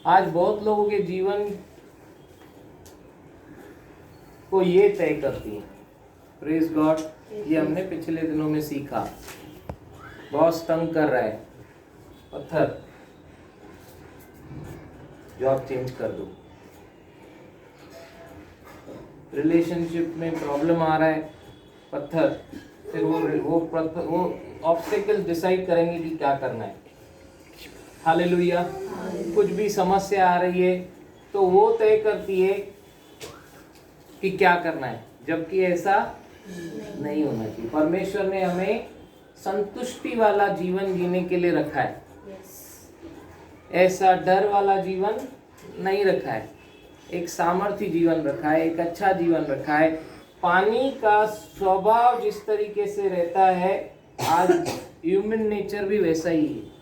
आज बहुत लोगों के जीवन को ये तय करती है। Praise God. ये हमने पिछले दिनों में सीखा। बॉस तंग कर रहा है, पत्थर, जॉब चेंज कर दो। रिलेशनशिप में प्रॉब्लम आ रहा है, पत्थर। फिर वो ऑब्स्टेकल डिसाइड करेंगे कि क्या करना है। हालेलुया। कुछ भी समस्या आ रही है तो वो तय करती है कि क्या करना है, जबकि ऐसा नहीं होना चाहिए। परमेश्वर ने हमें संतुष्टि वाला जीवन जीने के लिए रखा है, ऐसा डर वाला जीवन नहीं रखा है। एक सामर्थ्य जीवन रखा है, एक अच्छा जीवन रखा है। पानी का स्वभाव जिस तरीके से रहता है, आज ह्यूमन नेचर भी वैसा ही है।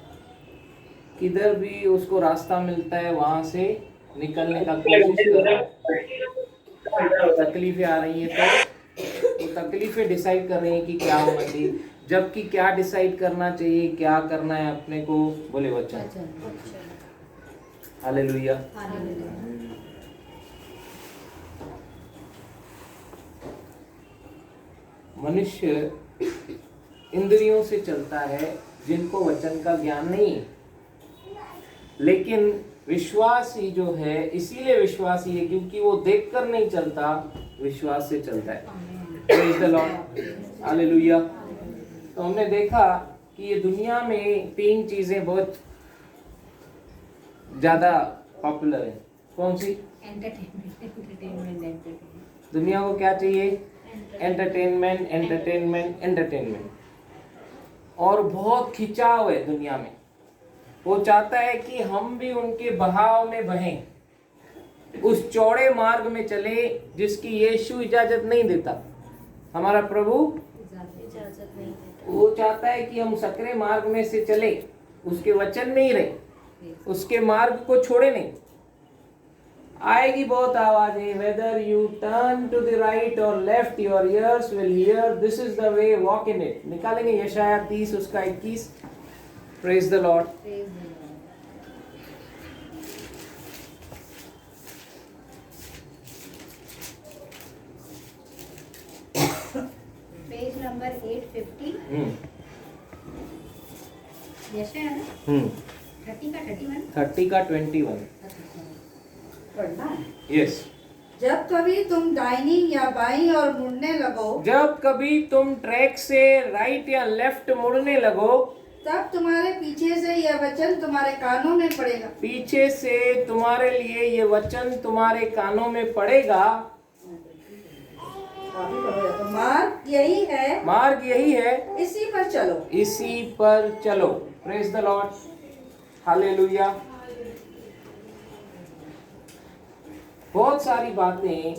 किधर भी उसको रास्ता मिलता है वहां से निकलने का कोशिश कर रहा है। तकलीफें आ रही है तो तकलीफें डिसाइड कर रही है कि क्या होना चाहिए, जबकि क्या डिसाइड करना चाहिए, क्या करना है अपने को, बोले वचन। हालेलुया। मनुष्य इंद्रियों से चलता है जिनको वचन का ज्ञान नहीं है, लेकिन विश्वासी जो है, इसीलिए विश्वासी है क्योंकि वो देखकर नहीं चलता, विश्वास से चलता है। Praise the lord. हालेलुया। तो हमने देखा कि ये दुनिया में 3 चीजें बहुत ज्यादा पॉपुलर है। कौन सी? एंटरटेनमेंट। दुनिया को क्या चाहिए? Entertainment, entertainment, entertainment. और बहुत खिंचाव है दुनिया में। वो चाहता है कि हम भी उनके बहाव में बहें, उस चौड़े मार्ग में चले जिसकी यीशु इजाजत नहीं देता। हमारा प्रभु इजाजत नहीं देता। वो चाहता है कि हम सकरे मार्ग में से चले, उसके वचन में ही रहे, उसके मार्ग को छोड़े नहीं। आएगी बहुत आवाजें, whether you turn to the right or left, your ears will hear, this is the way, walk in it। निकालेंगे यशाया 30 उसका 21। Praise the Lord। Page number 850। यशाया ना? 30 का 31। 30 का 21। पढ़ना है। यस। जब कभी तुम दाहिनी या बाईं और मुड़ने लगो, जब कभी तुम ट्रैक से राइट या लेफ्ट मुड़ने लगो, तब तुम्हारे पीछे से यह वचन तुम्हारे कानों में पड़ेगा। पीछे से तुम्हारे लिए ये वचन तुम्हारे कानों में पड़ेगा। तो मार्ग यही है, मार्ग यही है, इसी पर चलो, इसी पर चलो। Praise the lord. हालेलुया। बहुत सारी बातें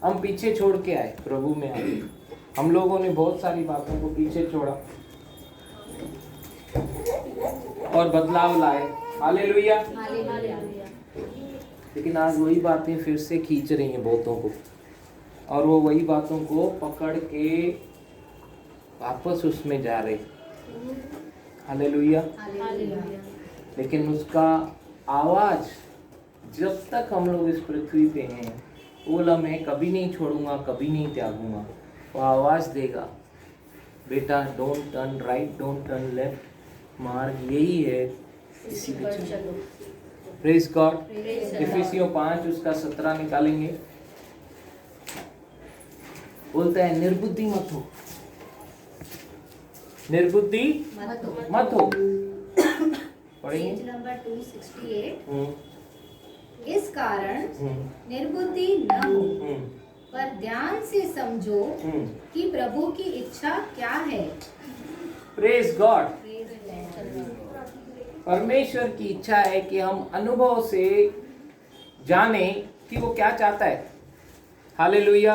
हम पीछे छोड़ के आए, प्रभु में आए। हम लोगों ने बहुत सारी बातों को पीछे छोड़ा और बदलाव लाए। हालेलुया। लेकिन आज वही बातें फिर से खींच रही हैं बहुतों को, और वो वही बातों को पकड़ के वापस उसमें जा रहे। हालेलुया। लेकिन उसका आवाज, जब तक हम लोग इस पृथ्वी पे हैं, बोला मैं कभी नहीं छोड़ूंगा, कभी नहीं त्यागूंगा। वो आवाज देगा, बेटा don't turn right, don't turn left, मार्ग यही है, इसी पे चलो। Praise God. इफिसियों 5 उसका 17 निकालेंगे। बोलता है निर्बुद्धि मत हो, निर्बुद्धि मत हो। पढ़ेंगे पेज नंबर 268। इस कारण निर्बुद्धि न हो, पर ध्यान से समझो कि प्रभु की इच्छा क्या है। Praise God. परमेश्वर की इच्छा है कि हम अनुभव से जाने कि वो क्या चाहता है। हालेलुया।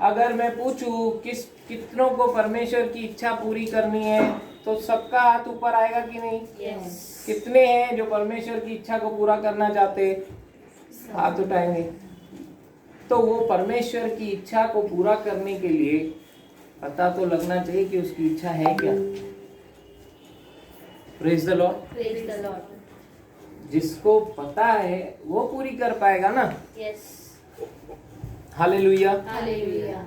अगर मैं पूछूं कितनों को परमेश्वर की इच्छा पूरी करनी है, तो सबका हाथ ऊपर आएगा कि नहीं? कितने हैं जो परमेश्वर की इच्छा को पूरा करना चाहते? हाथ उठाएंगे। तो वो परमेश्वर की इच्छा को पूरा करने के लिए पता तो लगना चाहिए कि उसकी इच्छा है क्या। Praise the Lord. जिसको पता है वो पूरी कर पाएगा ना। यस। हालेलुया। हालेलुया।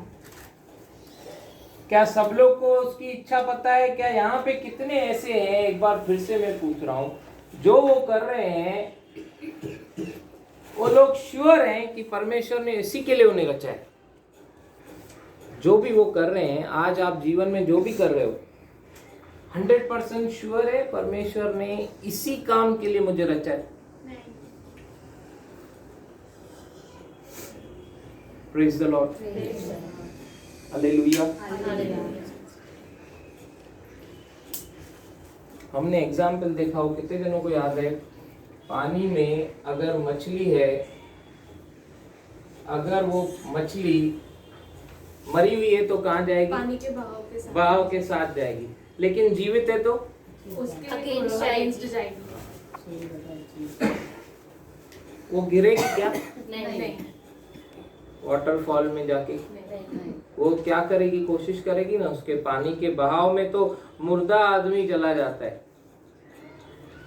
क्या सब लोग को उसकी इच्छा पता है? क्या यहाँ पे कितने ऐसे हैं, एक बार फिर से मैं पूछ रहा हूँ, जो वो कर रहे हैं वो लोग श्योर हैं कि परमेश्वर ने इसी के लिए उन्हें रचा है? जो भी वो कर रहे हैं, आज आप जीवन में जो भी कर रहे हो, 100% श्योर है परमेश्वर ने इसी काम के लिए मुझे रचा है? Praise the lord. हालेलुया। हमने एग्जाम्पल देखा हो, कितने जनों को याद है, पानी में अगर मछली है, अगर वो मछली मरी हुई है तो कहाँ जाएगी? पानी के बहाव के साथ जाएगी, लेकिन जीवित है तो उसके Against अगेंस्ट जाएगी। वो गिरेगी क्या? नहीं। वाटरफॉल में जाके वो क्या करेगी? कोशिश करेगी ना, उसके पानी के बहाव में तो मुर्दा आदमी चला जाता है।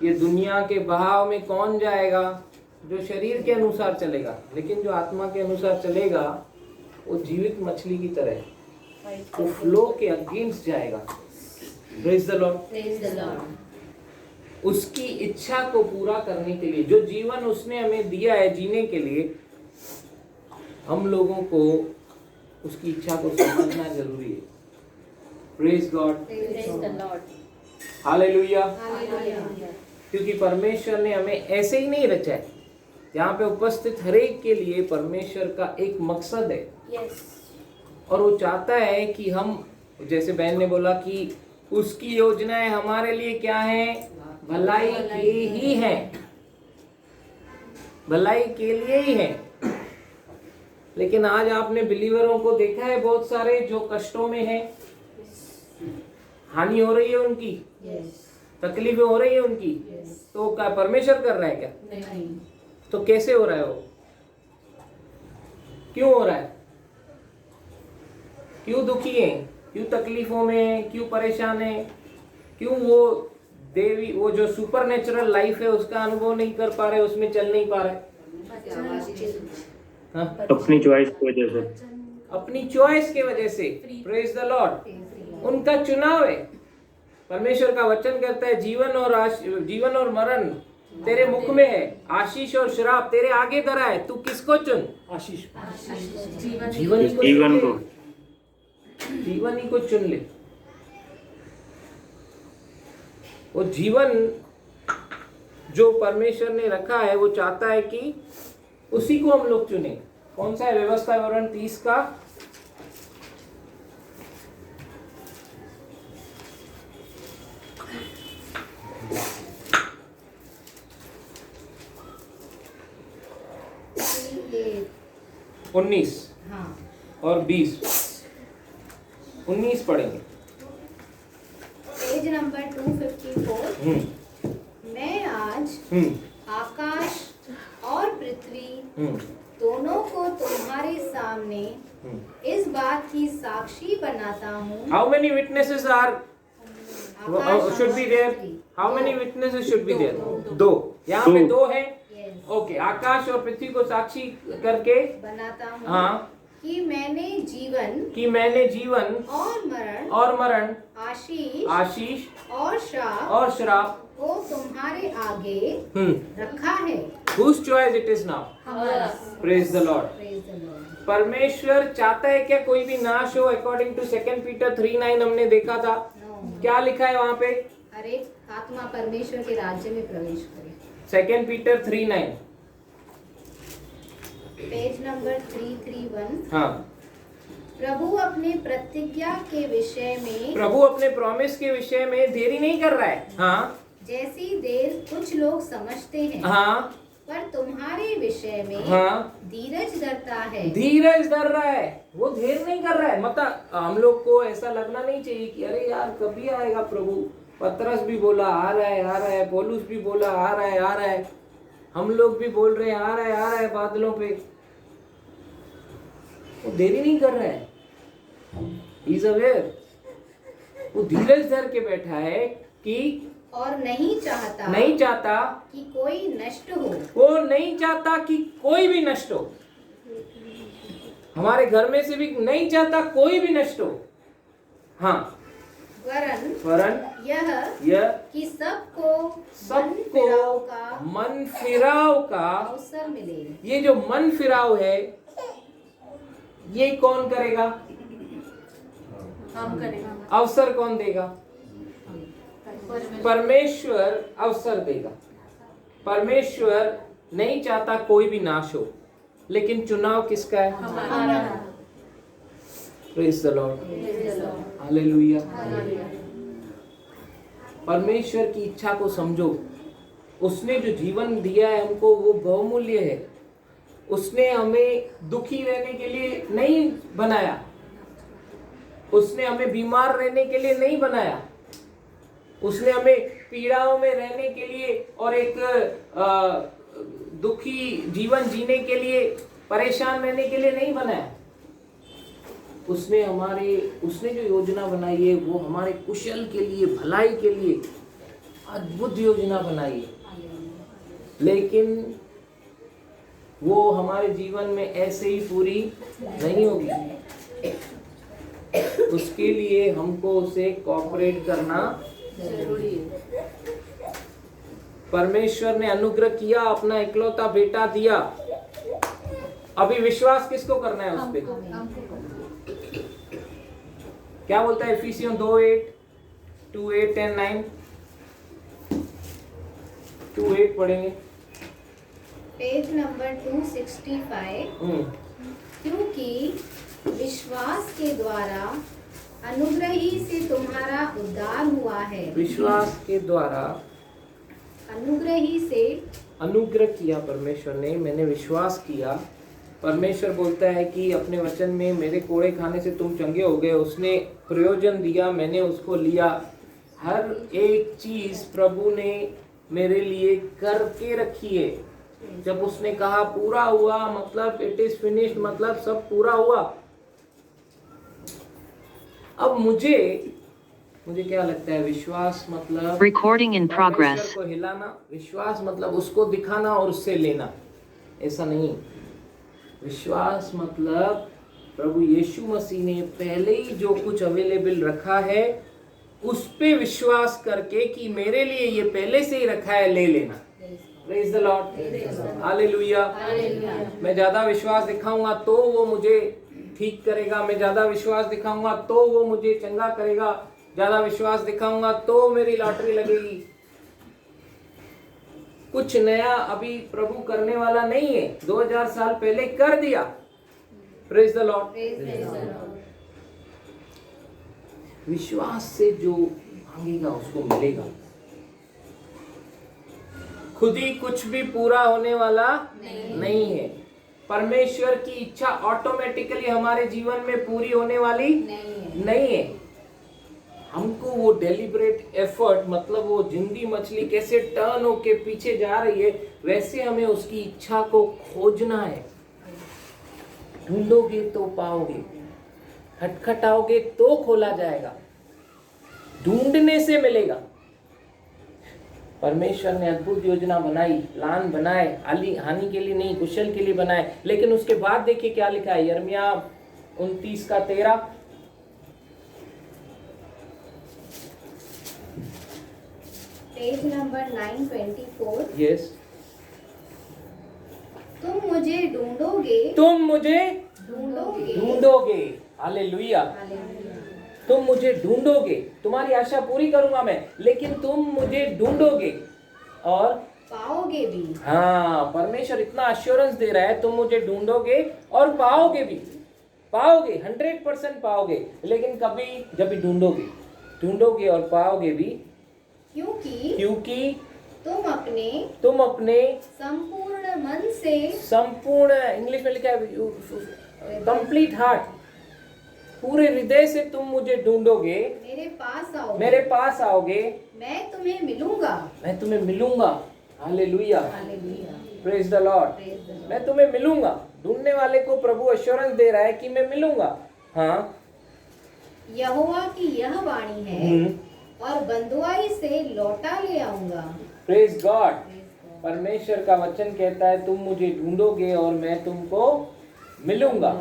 ये दुनिया के बहाव में कौन जाएगा? जो शरीर के अनुसार चलेगा, लेकिन जो आत्मा के अनुसार चलेगा वो जीवित मछली की तरह है, वो फ्लो के अगेंस्ट जाएगा। Praise the Lord. Praise the Lord. उसकी इच्छा को पूरा करने के लिए, जो जीवन उसने हमें दिया है जीने के लिए, हम लोगों को उसकी इच्छा को समझना जरूरी है। Praise God. Praise the lord. Hallelujah. Hallelujah. क्योंकि परमेश्वर ने हमें ऐसे ही नहीं रचा है। यहाँ पे उपस्थित हर एक के लिए परमेश्वर का एक मकसद है, यस। और वो चाहता है कि हम, जैसे बहन ने बोला कि उसकी योजनाएं हमारे लिए क्या है? भलाई के ही है, भलाई के लिए ही है। लेकिन आज आपने बिलीवरों को देखा है, बहुत सारे जो कष्टों में हैं, हानि हो रही है उनकी, यस। तकलीफें हो रही है उनकी, तो क्या परमेश्वर कर रहा है क्या? नहीं। तो कैसे हो रहा है वो? क्यों हो रहा है? क्यों दुखी है? क्यों तकलीफों में है? क्यों परेशान है? क्यों वो देवी, वो जो सुपर नेचुरल लाइफ है उसका अनुभव नहीं कर पा रहे, उसमें चल नहीं पा रहे? हाँ? अपनी चॉइस की वजह से। अपनी चॉइस के वजह से। Praise the Lord. उनका चुनाव है। परमेश्वर का वचन कहता है, जीवन और मरण तेरे मुख में है, आशीष और श्राप तेरे आगे धरा है, तू किसको चुन? आशीष। जीवन ही को चुन ले। वो जीवन जो परमेश्वर ने रखा है, वो चाहता है कि उसी को हम लोग चुने। कौन सा है? व्यवस्था विवरण 30 का 19 हाँ। और 20। 19 पढ़ेंगे। Page number 254। मैं आज आकाश और पृथ्वी दोनों को तुम्हारे सामने इस बात की साक्षी बनाता हूँ। How many witnesses should be there? How many witnesses should be there? 2। यहाँ पे 2 है। ओके, आकाश और पृथ्वी को साक्षी करके बनाता हूँ। हाँ, कि मैंने जीवन और मरण आशीष और श्राप को तुम्हारे आगे रखा है। Whose choice it is now? Praise the Lord. परमेश्वर चाहता है क्या कोई भी नाश हो? अकॉर्डिंग टू 2 पीटर 3:9 हमने देखा था। क्या लिखा है वहाँ पे? हर एक आत्मा परमेश्वर के राज्य में प्रवेश करे। 2 पीटर 3:9 पेज नंबर 331। हाँ। प्रभु अपने प्रतिज्ञा के विषय में, प्रभु अपने प्रॉमिस के विषय में देरी नहीं कर रहा है। हाँ, जैसी देर कुछ लोग समझते हैं, हाँ, पर तुम्हारे विषय में हाँ, धीरज धरता है। धीरज धर रहा है, वो देर नहीं कर रहा है। मतलब हम लोग को ऐसा लगना नहीं चाहिए कि अरे यार कभी आएगा प्रभु। पतरस भी बोला आ रहा है, पौलुस भी बोला आ रहा है, हम लोग भी बोल रहे हैं आ रहा है बादलों पे। वो देरी नहीं कर रहा है, He is aware। वो धीरज धर के बैठा है कि और नहीं चाहता कि कोई नष्ट हो। वो नहीं चाहता कि कोई भी नष्ट हो। हमारे घर में से भी नहीं चाहता कोई भी नष्ट हो। हाँ, वरन यह कि सबको मन फिराव का अवसर मिले। ये जो मन फिराव है, ये कौन करेगा? हम करेंगे। अवसर कौन देगा? परमेश्वर अवसर देगा। परमेश्वर नहीं चाहता कोई भी नाश हो, लेकिन चुनाव किसका है? हमारा। Praise the lord, hallelujah. परमेश्वर की इच्छा को समझो। उसने जो जीवन दिया है हमको, वो बहुमूल्य है। उसने हमें दुखी रहने के लिए नहीं बनाया, उसने हमें बीमार रहने के लिए नहीं बनाया, उसने हमें पीड़ाओं में रहने के लिए और एक दुखी जीवन जीने के लिए, परेशान रहने के लिए नहीं बनाया। उसने जो योजना बनाई है वो हमारे कुशल के लिए, भलाई के लिए अद्भुत योजना बनाई है। लेकिन वो हमारे जीवन में ऐसे ही पूरी नहीं होगी। उसके लिए हमको उसे कोऑपरेट करना जरूरी है। परमेश्वर ने अनुग्रह किया, अपना इकलौता बेटा दिया। अभी विश्वास किसको करना है उस पे? क्या बोलता है इफिसियों 2:8, 2:8 and 9? 2:8 पढ़ेंगे। Page number 265। क्योंकि विश्वास के द्वारा अनुग्रह ही से तुम्हारा उद्धार हुआ है। विश्वास के द्वारा अनुग्रह ही से अनुग्रह किया परमेश्वर ने, मैंने विश्वास किया। परमेश्वर बोलता है कि अपने वचन में मेरे कोड़े खाने से तुम चंगे हो गए। उसने प्रयोजन दिया, मैंने उसको लिया। हर एक चीज प्रभु ने मेरे लिए करके रखी है। जब उसने कहा पूरा हुआ, मतलब इट इज फिनिश्ड, मतलब सब पूरा हुआ। अब मुझे क्या लगता है? विश्वास मतलब Recording in progress. परमेश्वर को हिलाना, विश्वास मतलब उसको दिखाना और उससे लेना, ऐसा नहीं। विश्वास मतलब प्रभु यीशु मसीह ने पहले ही जो कुछ अवेलेबल रखा है उस पे विश्वास करके कि मेरे लिए ये पहले से ही रखा है, ले लेना। Praise the lord, hallelujah. मैं ज्यादा विश्वास दिखाऊंगा तो वो मुझे ठीक करेगा, मैं ज्यादा विश्वास दिखाऊंगा तो वो मुझे चंगा करेगा, ज्यादा विश्वास दिखाऊंगा तो मेरी लॉटरी लगेगी। कुछ नया अभी प्रभु करने वाला नहीं है, 2000 साल पहले कर दिया। Praise the Lord. विश्वास से जो मांगेगा उसको मिलेगा। खुद ही कुछ भी पूरा होने वाला नहीं है। परमेश्वर की इच्छा ऑटोमेटिकली हमारे जीवन में पूरी होने वाली नहीं है। हमको वो डेलिब्रेट एफर्ट, मतलब वो जिंदी मछली कैसे टर्न होके पीछे जा रही है, वैसे हमें उसकी इच्छा को खोजना है। ढूंढोगे तो पाओगे, खटखटाओगे तो खोला जाएगा, ढूंढने से मिलेगा। परमेश्वर ने अद्भुत योजना बनाई, प्लान बनाए, हानि के लिए नहीं, कुशल के लिए बनाए। लेकिन उसके बाद देखिए क्या लिखा है, यिर्मयाह 29:13। Page number 924। यस। तुम मुझे ढूंढोगे ढूंढोगे। हालेलुया। तुम मुझे ढूंढोगे, तुम्हारी आशा पूरी करूंगा मैं, लेकिन तुम मुझे ढूंढोगे और पाओगे भी। हाँ, परमेश्वर इतना अश्योरेंस दे रहा है, तुम मुझे ढूंढोगे और पाओगे भी। पाओगे, 100% पाओगे। लेकिन कभी जब भी ढूंढोगे और पाओगे भी, क्योंकि तुम अपने संपूर्ण मन से, संपूर्ण, इंग्लिश में लिखा है कंप्लीट हार्ट, पूरे हृदय से तुम मुझे ढूंढोगे, मेरे पास आओगे, मैं तुम्हें मिलूंगा। Hallelujah, praise the Lord. मैं तुम्हें मिलूंगा। ढूंढने वाले को प्रभु अश्योरेंस दे रहा है कि मैं मिलूंगा। हाँ, यहोवा की यह वाणी है और बंधुआई से लौटा ले आऊंगा। Praise God. परमेश्वर का वचन कहता है तुम मुझे ढूंढोगे और मैं तुमको मिलूंगा।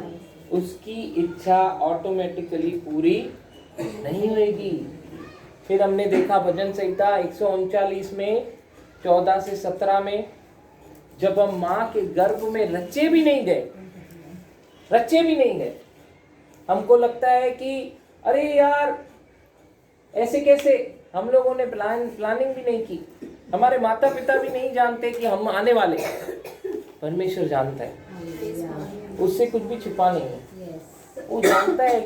उसकी इच्छा ऑटोमेटिकली पूरी नहीं होगी। फिर हमने देखा भजन संहिता 139 में 14 से 17 में, जब हम माँ के गर्भ में रचे भी नहीं गए, हमको लगता है कि अरे यार ऐसे कैसे, हम लोगों ने प्लानिंग भी नहीं की, हमारे माता पिता भी नहीं जानते कि हम आने वाले। परमेश्वर जानता है, उससे कुछ भी छिपा नहीं है। वो जानता है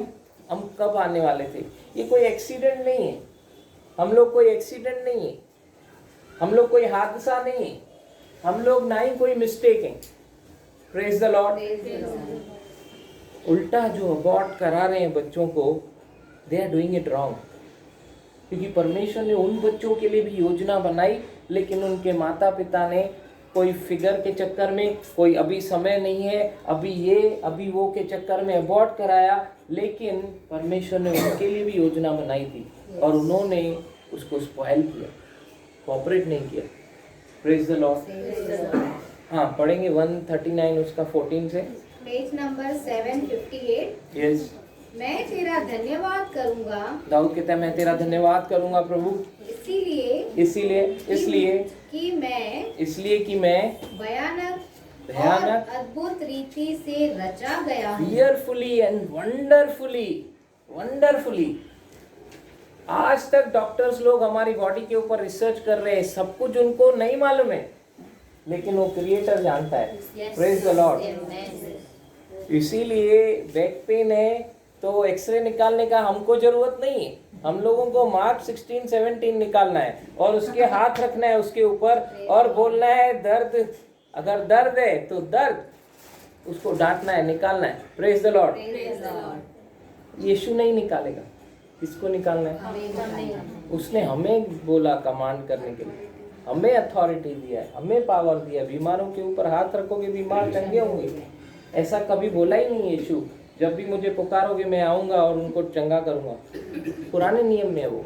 हम कब आने वाले थे। ये कोई एक्सीडेंट नहीं है, हम लोग कोई एक्सीडेंट नहीं है, हम लोग कोई हादसा नहीं है, हम लोग ना ही कोई मिस्टेक है। Praise the lord. उल्टा जो अबॉर्ट करा रहे हैं बच्चों को, they are doing it wrong. क्योंकि परमेश्वर ने उन बच्चों के लिए भी योजना बनाई, लेकिन उनके माता पिता ने कोई फिगर के चक्कर में, कोई अभी समय नहीं है, अभी ये अभी वो के चक्कर में अबॉर्ट कराया। लेकिन परमेश्वर ने उनके लिए भी योजना बनाई थी और उन्होंने उसको स्पॉइल किया, कोऑपरेट नहीं किया। Praise the Lord. हाँ, पढ़ेंगे 139 उसका 14 से। Page number 758। यस। मैं तेरा धन्यवाद करूंगा। दाऊद कहता है मैं तेरा धन्यवाद करूंगा प्रभु, इसलिए कि मैं भयानक और अद्भुत रीति से रचा गया हूँ। fearfully and wonderfully। आज तक डॉक्टर्स लोग हमारी बॉडी के ऊपर रिसर्च कर रहे हैं, सब कुछ उनको नहीं मालूम है, लेकिन वो क्रिएटर जानता है। Praise the Lord. इसीलिए बैक पेन है तो एक्सरे निकालने का हमको जरूरत नहीं है, हम लोगों को मार्क 16-17 निकालना है और उसके हाथ रखना है उसके ऊपर और बोलना है दर्द, अगर दर्द है तो दर्द, उसको डांटना है, निकालना है। Praise the Lord. यीशु नहीं निकालेगा, किसको निकालना है? उसने हमें बोला कमांड करने के लिए, हमें अथॉरिटी दिया है, हमें पावर दिया है। बीमारों के ऊपर हाथ रखोगे बीमार चंगे होंगे, ऐसा कभी बोला ही नहीं यीशु। जब भी मुझे पुकारोगे मैं आऊंगा और उनको चंगा करूंगा। पुराने नियम में वो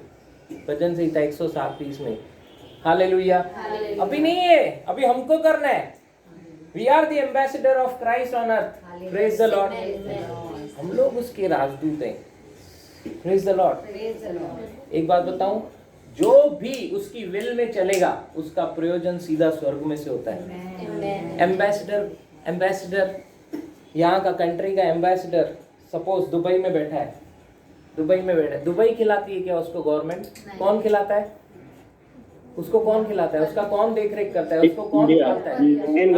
भजन संहिता 137 में। हालेलुया। अभी नहीं है, अभी हमको करना है। We are the ambassador of Christ on earth. Praise the lord. हम लोग उसके राजदूत हैं। Praise the lord. एक बात बताऊं, जो भी उसकी विल में चलेगा उसका प्रयोजन सीधा स्वर्ग में से होता है। एम्बेसडर यहाँ का कंट्री का एम्बेसडर सपोज दुबई में बैठा है, दुबई खिलाती है क्या उसको गवर्नमेंट? कौन खिलाता है उसको? कौन खिलाता है उसका? कौन देख रेख करता है उसको? कौन खिलाता है? Indian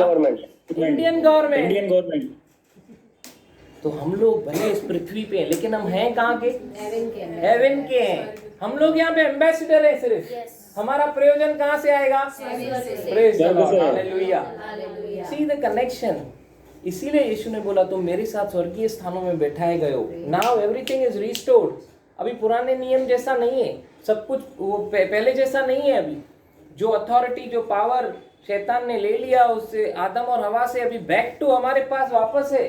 government. तो हम लोग भले इस पृथ्वी पे हैं, लेकिन हम हैं कहाँ के? हेवन के हैं। हम लोग यहाँ पे एम्बेसडर है सिर्फ। हमारा प्रयोजन कहाँ से आएगा? Praise the lord. Hallelujah. See the connection. इसीलिए यीशु ने बोला तुम मेरे साथ स्वर्गीय स्थानों में बैठाए गए हो। Now everything is restored. अभी पुराने नियम जैसा नहीं है, सब कुछ वो पहले जैसा नहीं है। अभी जो अथॉरिटी, जो पावर शैतान ने ले लिया उससे, आदम और हवा से, अभी बैक टू हमारे पास वापस है।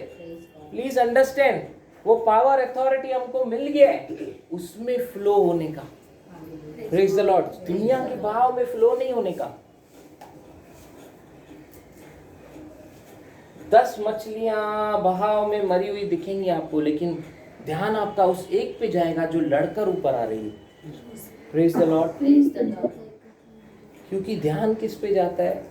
प्लीज अंडरस्टैंड, वो पावर अथॉरिटी हमको मिल गया है, उसमें फ्लो होने का। Praise the Lord. दुनिया के बहाव में फ्लो नहीं होने का। 10 मछलियां बहाव में मरी हुई दिखेंगी आपको, लेकिन ध्यान आपका उस एक पे जाएगा जो लड़कर ऊपर आ रही है। Praise the lord. क्योंकि ध्यान किस पे जाता है?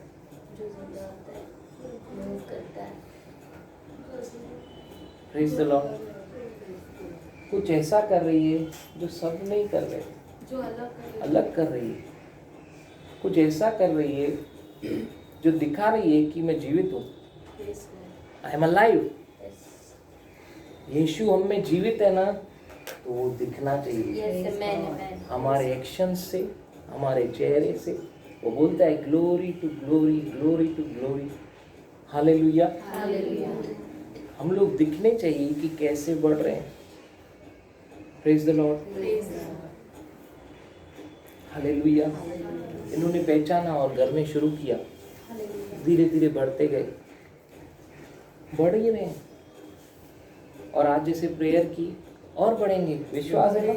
Praise the Lord. कुछ ऐसा कर रही है जो सब नहीं कर रहे, जो अलग कर रही है। कुछ ऐसा कर रही है जो दिखा रही है कि मैं जीवित हूँ। I am alive. यीशु हम में जीवित है ना, तो वो दिखना चाहिए हमारे एक्शन से, हमारे चेहरे से। वो बोलता है glory to glory, glory to glory. Hallelujah. हम लोग दिखने चाहिए कि कैसे बढ़ रहे हैं। Praise the lord. हालेलुया। इन्होंने पहचाना और घर में शुरू किया, धीरे धीरे बढ़ते गए, बढ़ ही रहे हैं। और आज जैसे प्रेयर की और बढ़ेंगे। विश्वास है ना?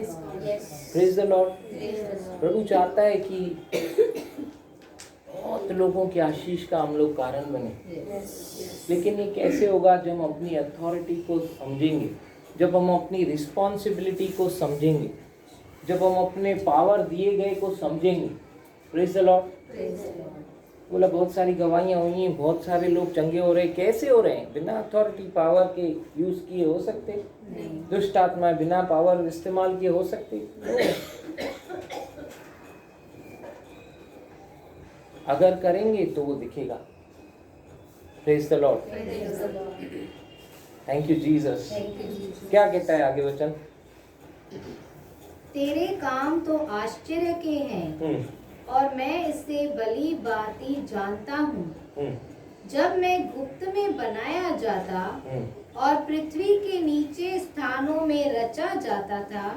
Praise the Lord. प्रभु चाहता है कि बहुत लोगों की आशीष का हम लोग कारण बने। लेकिन ये कैसे होगा? जब हम अपनी अथॉरिटी को समझेंगे, जब हम अपनी रिस्पॉन्सिबिलिटी को समझेंगे, जब हम अपने पावर दिए गए को समझेंगे। Praise the Lord. बोला बहुत सारी गवाहियाँ हुई हैं, बहुत सारे लोग चंगे हो रहे हैं। कैसे हो रहे हैं? बिना अथॉरिटी पावर के यूज किए हो सकते? दुष्ट आत्माएं बिना पावर इस्तेमाल किए हो सकते? अगर करेंगे तो वो दिखेगा। Praise the Lord. Thank you Jesus. क्या कहता है आगे वचन? तेरे काम तो आश्चर्य के हैं और मैं इसे भली भांति जानता हूँ। जब मैं गुप्त में बनाया जाता और पृथ्वी के नीचे स्थानों में रचा जाता था,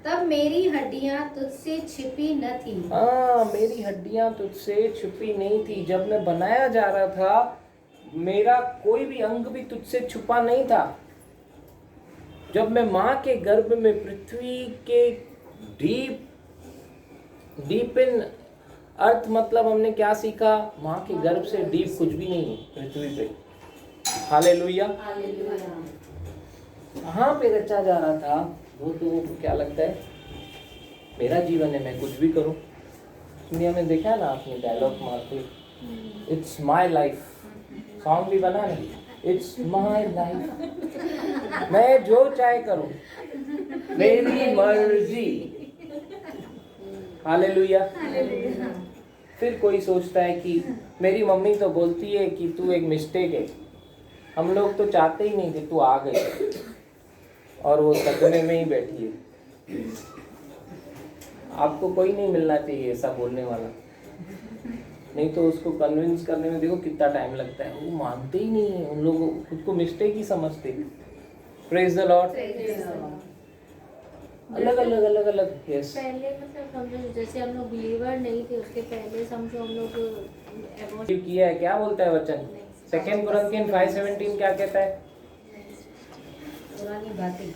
तब मेरी हड्डियां तुझसे छिपी न थी। हाँ, मेरी हड्डियां तुझसे छुपी नहीं थी। जब मैं बनाया जा रहा था, मेरा कोई भी अंग भी तुझसे छुपा नहीं था। जब मैं माँ के गर्भ में पृथ्वी के डीप इन अर्थ, मतलब हमने क्या सीखा? माँ के गर्भ से डीप कुछ भी नहीं है पृथ्वी पे। हालेलुया। कहाँ पे रचा जा रहा था? वो लोगों को क्या लगता है मेरा जीवन है, मैं कुछ भी करूं। दुनिया में देखा है ना आपने, डायलॉग मारते, इट्स माई लाइफ। सॉन्ग भी बना है, इट्स माई लाइफ, मैं जो चाहे करूं, मेरी मर्जी। हालेलुया। फिर कोई सोचता है कि मेरी मम्मी तो बोलती है कि तू एक मिस्टेक है। हम लोग तो चाहते ही नहीं थे, तू आ गई और वो सदमे में ही बैठी है। आपको कोई नहीं मिलना चाहिए ऐसा बोलने वाला, नहीं तो उसको कन्विंस करने में देखो कितना टाइम लगता है। वो मानते ही नहीं है, उन लोगों खुद को मिस्टेक ही समझते। Praise the Lord. अलग अलग यस। पहले मतलब हम लोग, जैसे हम लोग बिलीवर नहीं थे, उसके पहले समझो हम लोग किया है। क्या बोलता है वचन? 2 कुरिन्थियन 5:17 क्या कहता है? पुरानी बातें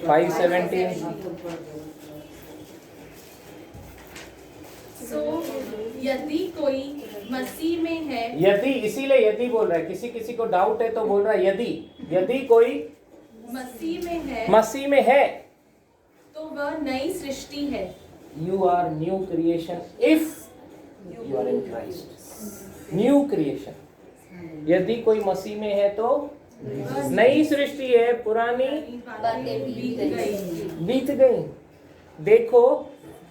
5:17। सो यदि कोई मसीह में है, यदि, इसीलिए यदि बोल रहा है। किसी को डाउट है तो बोल रहा है यदि कोई मसीह में है तो वह नई सृष्टि है। You are new creation if you are in Christ. New creation. यदि कोई मसीह में है तो नई सृष्टि है, पुरानी बीत गई। देखो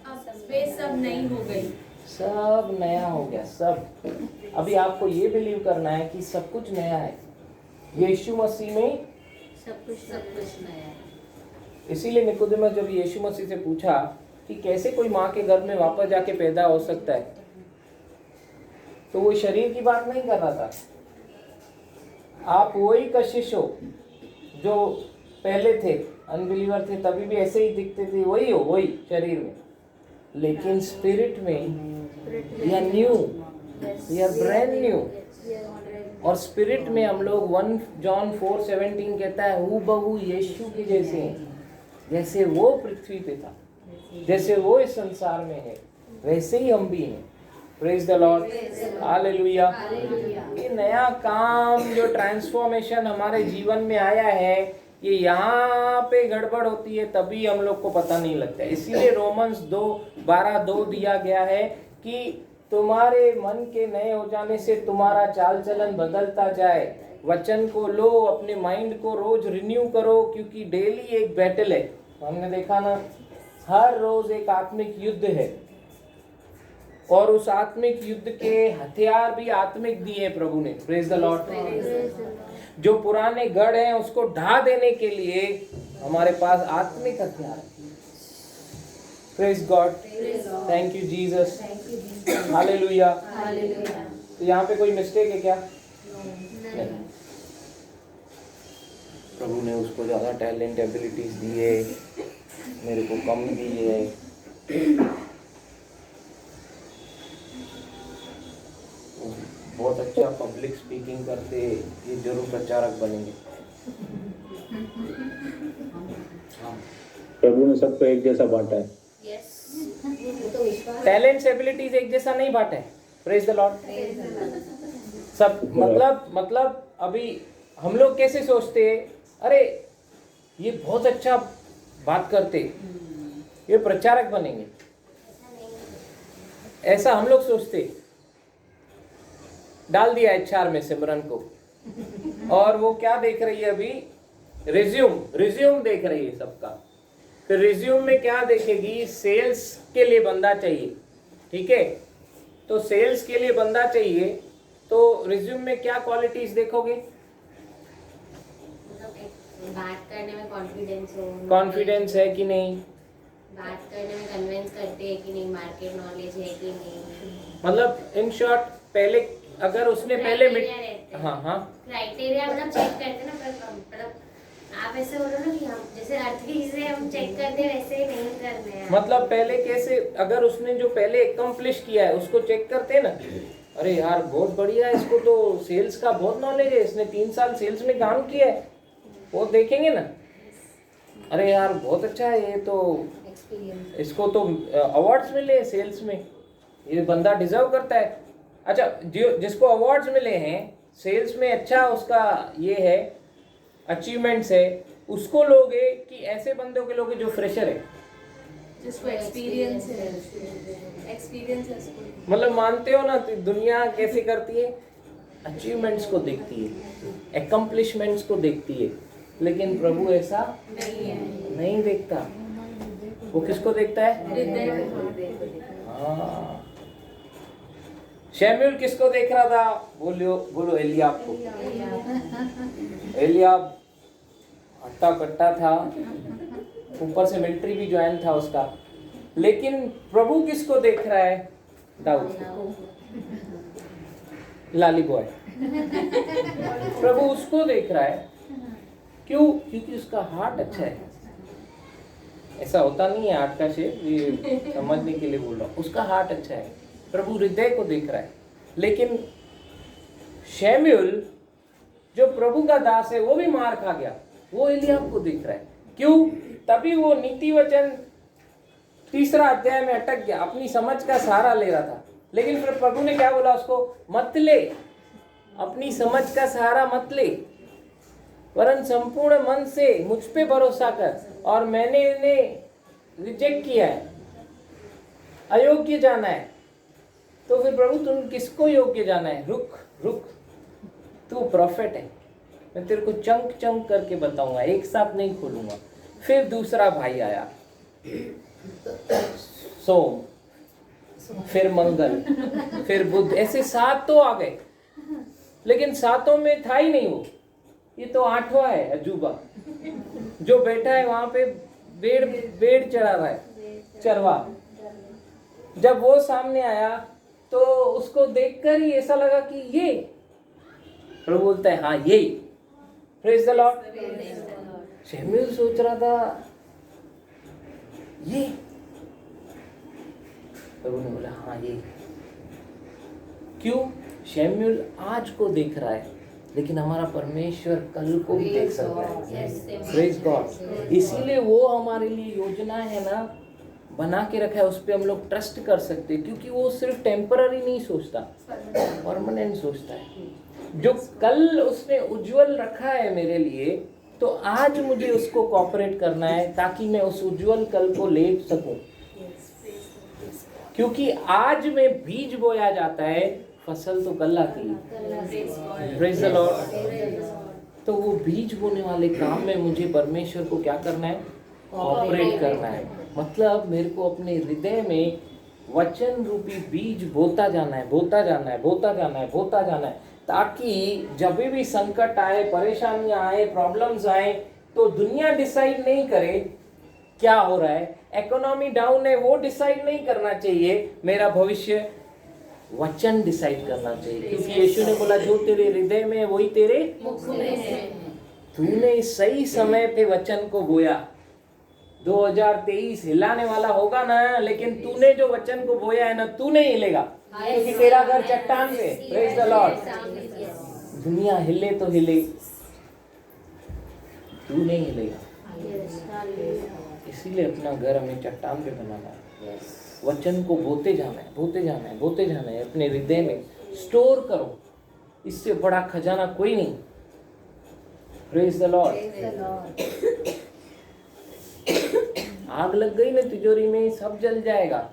अब वे सब नई हो गई। सब नया हो गया। सब। अभी आपको ये बिलीव करना है कि सब कुछ नया है यीशु मसीह में। सब कुछ नया है। इसीलिए निकोदेमस जब यीशु मसीह से पूछा कि कैसे कोई माँ के गर्भ में वापस जाके पैदा हो सकता है, तो वो शरीर की बात नहीं कर रहा था। आप वही कशिश हो जो पहले थे, अनबिलीवर थे, तभी भी ऐसे ही दिखते थे, वही हो, वही शरीर में। लेकिन स्पिरिट में we are new, we are brand new. और स्पिरिट में हम लोग 1 जॉन 4:17 कहता है हूबहू यीशु के जैसे हैं। जैसे वो पृथ्वी पे था, जैसे वो इस संसार में है, वैसे ही हम भी हैं। Praise the lord. हालेलुया। ये नया काम, जो ट्रांसफॉर्मेशन हमारे जीवन में आया है, ये यहाँ पे गड़बड़ होती है, तभी हम लोग को पता नहीं लगता है। इसीलिए रोमन्स 2:12 दिया गया है कि तुम्हारे मन के नए हो जाने से तुम्हारा चाल चलन बदलता जाए। वचन को लो, अपने माइंड को रोज रिन्यू करो, क्योंकि डेली एक बैटल है। हमने देखा ना, हर रोज एक आत्मिक युद्ध है, और उस आत्मिक युद्ध के हथियार भी आत्मिक दिए प्रभु ने। Praise the Lord. जो पुराने गढ़ हैं उसको ढा देने के लिए हमारे पास आत्मिक हथियार है। Praise God. Thank you Jesus. Hallelujah. तो यहाँ पे कोई मिस्टेक है क्या? नहीं। प्रभु ने उसको ज्यादा टैलेंट एबिलिटीज दी है, मेरे को कम दी है। बहुत अच्छा पब्लिक स्पीकिंग करते, ये जरूर प्रचारक बनेंगे। प्रभु ने सबको एक जैसा बांटा है। तो विश्वास टैलेंट्स एबिलिटीज एक जैसा नहीं बांटा है। Praise the Lord. सब मतलब अभी हम लोग कैसे सोचते हैं, अरे ये बहुत अच्छा बात करते, ये प्रचारक बनेंगे, ऐसा हम लोग सोचते। डाल दिया HR में सिमरन को, और वो क्या देख रही है अभी, रिज्यूम देख रही है सबका। फिर रिज्यूम में क्या देखेगी, सेल्स के लिए बंदा चाहिए, ठीक है। तो सेल्स के लिए बंदा चाहिए, तो रिज्यूम में क्या क्वालिटीज देखोगे? बात करने में कॉन्फिडेंस है कि नहीं, बात करने में कन्विंस करते हैं कि नहीं, मार्केट नॉलेज है कि नहीं, मतलब इन शॉर्ट पहले अगर उसने पहले हाँ क्राइटेरिया मतलब चेक करते ना। मतलब आप ऐसे बोलो ना कि हम जैसे अर्थ की चीजें हम चेक करते हैं, वैसे ही नहीं करना है। मतलब पहले कैसे, अगर उसने जो पहले एकम्प्लिश किया है उसको चेक करते हैं ना, अरे यार बहुत बढ़िया है, इसको तो सेल्स का बहुत नॉलेज है, इसने 3 साल सेल्स में काम किया है, वो देखेंगे ना, अरे यार बहुत अच्छा है, ये तो इसको तो अवार्ड्स मिले सेल्स में, ये बंदा डिजर्व करता है। अच्छा, जिसको अवार्ड्स मिले हैं सेल्स में, अच्छा उसका ये है अचीवमेंट्स है, उसको लोगे कि ऐसे बंदों के लोगे जो फ्रेशर है, जिसको एक्सपीरियंस है उसको। मतलब मानते हो ना, तो दुनिया कैसे करती है, अचीवमेंट्स को देखती है, एकम्प्लिशमेंट्स को देखती है, लेकिन प्रभु ऐसा नहीं देखता। वो किसको देखता है? हाँ। शमूएल किसको देख रहा था? बोलो एलियाब को। एलियाब हट्टा कट्टा था, ऊपर से मिलिट्री भी ज्वाइन था उसका, लेकिन प्रभु किसको देख रहा है? दाऊद को, लाली बॉय। प्रभु उसको देख रहा है, क्यों? क्योंकि उसका हार्ट अच्छा है। ऐसा होता नहीं है हार्ट का शेप, ये समझने के लिए बोल रहा हूँ, उसका हार्ट अच्छा है, प्रभु हृदय को देख रहा है। लेकिन शमूएल जो प्रभु का दास है, वो भी मार खा गया, वो एलियाब को देख रहा है, क्यों? तभी वो नीति वचन 3 अध्याय में अटक गया, अपनी समझ का सहारा ले रहा था। लेकिन फिर प्रभु ने क्या बोला उसको? मत ले, अपनी समझ का सहारा मत ले, वरन संपूर्ण मन से मुझ पे भरोसा कर। और मैंने इन्हें रिजेक्ट किया है, अयोग्य जाना है, तो फिर प्रभु तुम किसको योग्य जाना है? रुक, तू प्रॉफिट है, मैं तेरे को चंक करके बताऊंगा, एक साथ नहीं खोलूंगा। फिर दूसरा भाई आया, सोम, फिर मंगल, फिर बुध, ऐसे 7 तो आ गए, लेकिन 7 में था ही नहीं वो, ये तो 8वां है अजूबा, जो बैठा है वहां पे बेड़ चढ़ा रहा है, चरवा। जब वो सामने आया तो उसको देखकर ही ऐसा लगा कि ये, प्रभु बोलता है हाँ यही। Praise the Lord. शमूएल सोच रहा था ये, प्रभु ने बोला हाँ ये। क्यों? शमूएल आज को देख रहा है, लेकिन हमारा परमेश्वर कल को भी देख सकता है। Praise God. इसीलिए वो हमारे लिए योजना है ना बना के रखा है, उस पर हम लोग ट्रस्ट कर सकते हैं, क्योंकि वो सिर्फ टेम्पररी नहीं सोचता, परमानेंट सोचता है। जो कल उसने उज्जवल रखा है मेरे लिए, तो आज मुझे उसको कोऑपरेट करना है ताकि मैं उस उज्जवल कल को ले सकूं। क्योंकि आज में बीज बोया जाता है, फसल तो कल आती है। Praise the Lord. तो वो बीज बोने वाले काम में मुझे परमेश्वर को क्या करना है? कोऑपरेट करना है। मतलब मेरे को अपने हृदय में वचन रूपी बीज बोता जाना है, ताकि जब भी संकट आए, परेशानियां आए, प्रॉब्लम्स आए, तो दुनिया डिसाइड नहीं करे क्या हो रहा है, इकोनॉमी डाउन है, वो डिसाइड नहीं करना चाहिए, मेरा भविष्य वचन डिसाइड करना चाहिए। क्योंकि यीशु ने बोला जो तेरे हृदय में है वही तेरे मुख में है। तूने सही समय पे वचन को बोया, 2023 हिलाने वाला होगा ना, लेकिन तूने जो वचन को बोया है ना, तू नहीं हिलेगा, क्योंकि तेरा घर चट्टान पे। Praise the Lord. दुनिया हिले तो हिले, तू नहीं हिलेगा। इसीलिए अपना घर हमें चट्टान पे बनाना है। वचन को बोते जाना है, बोते जाना है, बोते जाना है, अपने हृदय में स्टोर करो। इससे बड़ा खजाना कोई नहीं। Praise the Lord. आग लग गई ना तिजोरी में, सब जल जाएगा,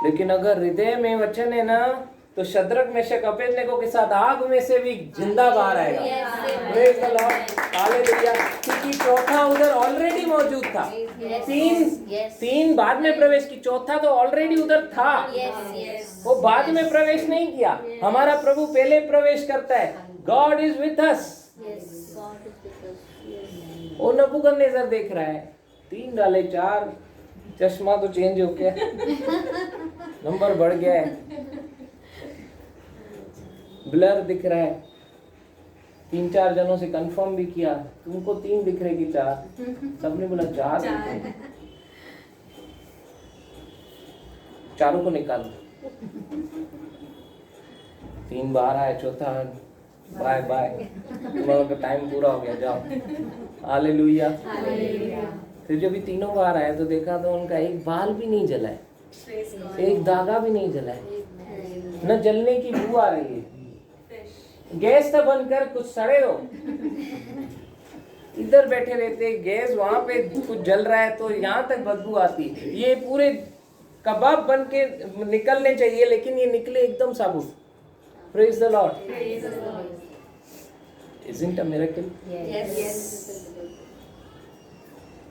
लेकिन अगर हृदय में वचन है ना, तो शद्रक मेशक अबेदनगो के साथ आग में से भी जिंदा बाहर आएगा। Praise the lord, hallelujah. क्योंकि चौथा उधर ऑलरेडी मौजूद था। तीन बाद में प्रवेश की, चौथा तो ऑलरेडी उधर था। वो बाद में प्रवेश नहीं किया। हमारा प्रभु पहले प्रवेश करता है। God is with us. वो नबूकदनेस्सर देख रहा है, 3 डाले 4, चश्मा तो चेंज हो गया, नंबर बढ़ गया है, ब्लर दिख रहा है। 3-4 जनों से कंफर्म भी किया, तुमको 3 दिख रहे कि 4? सबने बोला 4 दिख रहे। चारों को निकालो। 3 बार आए, चौथा बाय बाय, तुम्हारा का टाइम पूरा हो गया, जाओ। हालेलुया। फिर जब भी तीनों बार आए तो देखा तो उनका एक बाल भी नहीं जला है, एक धागा भी नहीं जला है, न जलने की बू आ रही है। गैस तो बंद कर, कुछ सड़े हो। इधर बैठे रहते, गैस वहां पे कुछ जल रहा है तो यहाँ तक बदबू आती। ये पूरे कबाब बन के निकलने चाहिए, लेकिन ये निकले एकदम साबुत। Praise the Lord. Isn't a miracle? Yes.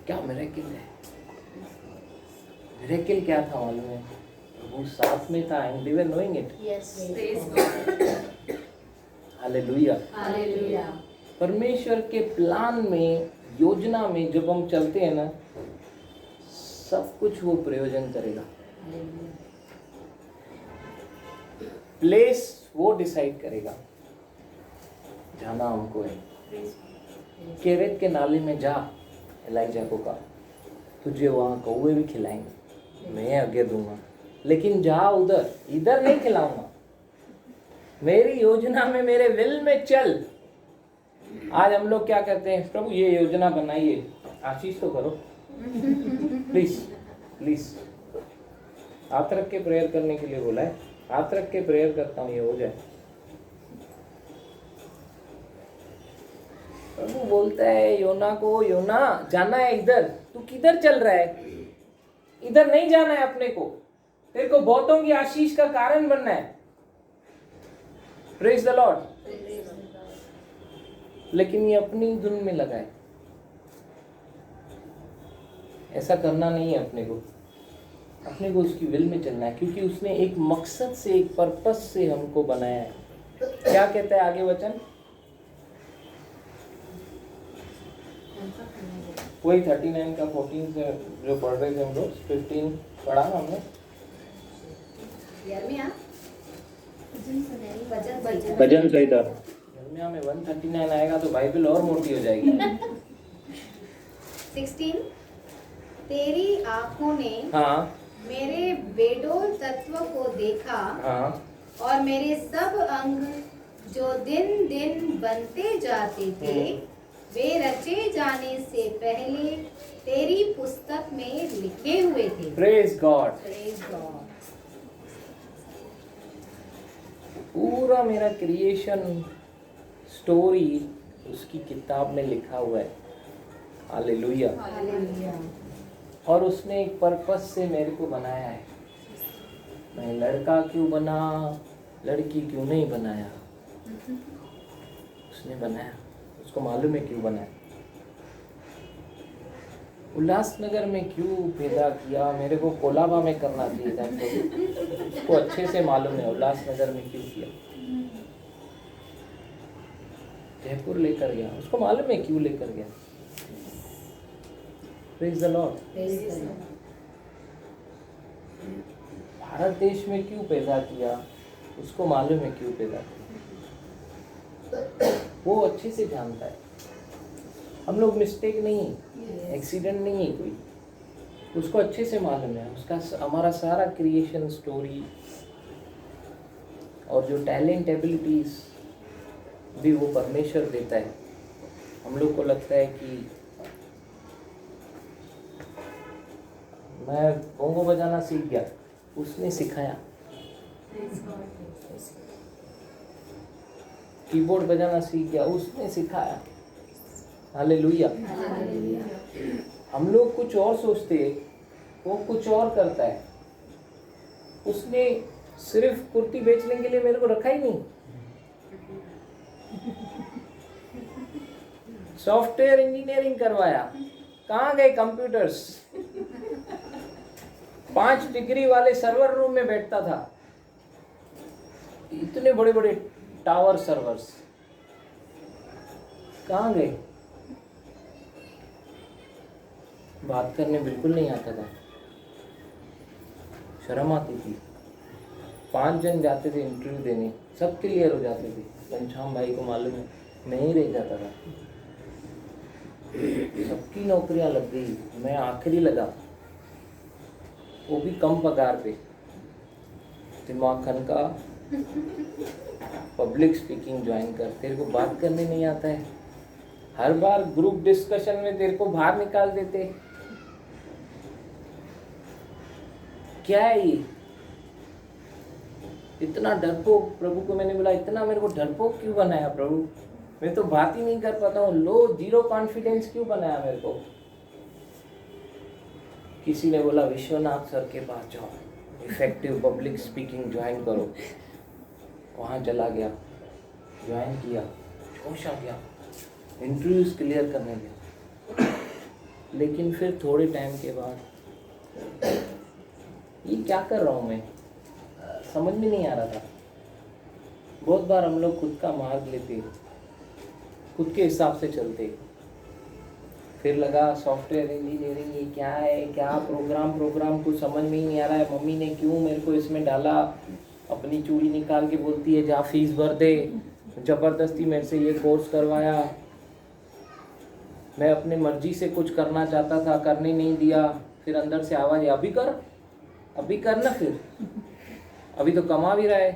क्या मिरेकल है? मिरेकल क्या था मालूम है? वो साथ में था, and they were knowing it. Hallelujah. परमेश्वर के प्लान में, योजना में जब हम चलते हैं ना, सब कुछ वो प्रयोजन करेगा। प्लेस वो डिसाइड करेगा, जाना हमको है। केरेत के नाले में जा, एलाइजा को कहा, तुझे वहाँ कौवे भी खिलाएंगे, मैं आगे दूंगा, लेकिन जा उधर, इधर नहीं खिलाऊंगा। मेरी योजना में, मेरे विल में चल। आज हम लोग क्या करते हैं, प्रभु ये योजना बनाइए, आशीष तो करो प्लीज प्लीज। हाथ रख के प्रेयर करने के लिए बोला है, हाथ रख के प्रेयर करता हूँ, ये हो जाए। प्रभु बोलता है योना को, योना जाना है इधर, तू किधर चल रहा है? इधर नहीं जाना है अपने को, तेरे को बहुतों की आशीष का कारण बनना है। Praise the Lord. लेकिन ये अपनी धुन में लगा है। ऐसा करना नहीं है अपने को उसकी विल में चलना है, क्योंकि उसने एक मकसद से, एक पर्पस से हमको बनाया है। क्या कहता है आगे वचन? वही 39 का 14 से जो पढ़ रहे थे हम लोग, 15 पढ़ा ना हमने। भजन सहिता। यर्मिया में 139 आएगा तो बाइबल और मोटी हो जाएगी। 16 तेरी आंखों ने हाँ मेरे बेडोल तत्व को देखा, हाँ और मेरे सब अंग जो दिन दिन बनते जाते थे, वे रचे जाने से पहले तेरी पुस्तक में लिखे हुए थे। Praise God. Praise God. पूरा मेरा क्रिएशन स्टोरी उसकी किताब में लिखा हुआ है। हालेलुया। Hallelujah. और उसने एक पर्पस से मेरे को बनाया है। मैं लड़का क्यों बना, लड़की क्यों नहीं बनाया, उसने बनाया, उसको मालूम है क्यों बनाया। उल्लासनगर में क्यों पैदा किया, मेरे को कोलाबा में करना चाहिए था, उसको अच्छे से मालूम है उल्लासनगर में क्यों किया। जयपुर लेकर गया, उसको मालूम है क्यों लेकर गया। Praise the Lord. Praise the Lord. Bharat देश में क्यों पैदा किया, उसको मालूम है क्यों पैदा किया, वो अच्छे से जानता है। हम लोग मिस्टेक नहीं, एक्सीडेंट नहीं है कोई, उसको अच्छे से मालूम है। उसका हमारा सारा क्रिएशन स्टोरी और जो टैलेंट एबिलिटीज भी वो परमेश्वर देता है। हम लोग को लगता है कि मैं बोंगो बजाना सीख गया, उसने सिखाया। कीबोर्ड बजाना सीख गया, उसने सिखाया। हालेलुया। हम लोग कुछ और सोचते, वो कुछ और करता है। उसने सिर्फ कुर्ती बेचने के लिए मेरे को रखा ही नहीं। सॉफ्टवेयर इंजीनियरिंग करवाया, कहाँ गए कंप्यूटर्स? 5 डिग्री वाले सर्वर रूम में बैठता था, इतने बड़े बड़े टावर सर्वर्स कहाँ गए? बात करने बिल्कुल नहीं आता था, शर्म आती थी। 5 जन जाते थे इंटरव्यू देने, सब क्लियर हो जाते थे। घनश्याम भाई को मालूम है, मैं ही रह जाता था। सबकी नौकरियां लग गई, मैं आखिरी लगा, वो भी कम पगार पे। दिमाग खनका, पब्लिक स्पीकिंग ज्वाइन कर। तेरे को बात करने नहीं आता है, हर बार ग्रुप डिस्कशन में तेरे को बाहर निकाल देते। क्या है ये? इतना डरपोक। प्रभु को मैंने बोला, इतना मेरे को डरपोक क्यों बनाया प्रभु? मैं तो बात ही नहीं कर पाता हूँ। लो, जीरो कॉन्फिडेंस क्यों बनाया मेरे को? किसी ने बोला विश्वनाथ सर के पास जाओ, इफेक्टिव पब्लिक स्पीकिंग ज्वाइन करो। वहाँ चला गया, ज्वाइन किया, जोश आ गया, इंटरव्यूज क्लियर करने गया। लेकिन फिर थोड़े टाइम के बाद ये क्या कर रहा हूँ मैं, समझ में नहीं आ रहा था। बहुत बार हम लोग खुद का मार्ग लेते, खुद के हिसाब से चलते। फिर लगा सॉफ्टवेयर इंजीनियरिंग ये क्या है, क्या प्रोग्राम कुछ समझ में ही नहीं आ रहा है। मम्मी ने क्यों मेरे को इसमें डाला? अपनी चूड़ी निकाल के बोलती है जा फीस भर दे। जबरदस्ती मेरे से ये कोर्स करवाया। मैं अपने मर्जी से कुछ करना चाहता था, करने नहीं दिया। फिर अंदर से आवाज़, अभी कर ना। फिर अभी तो कमा भी रहा है,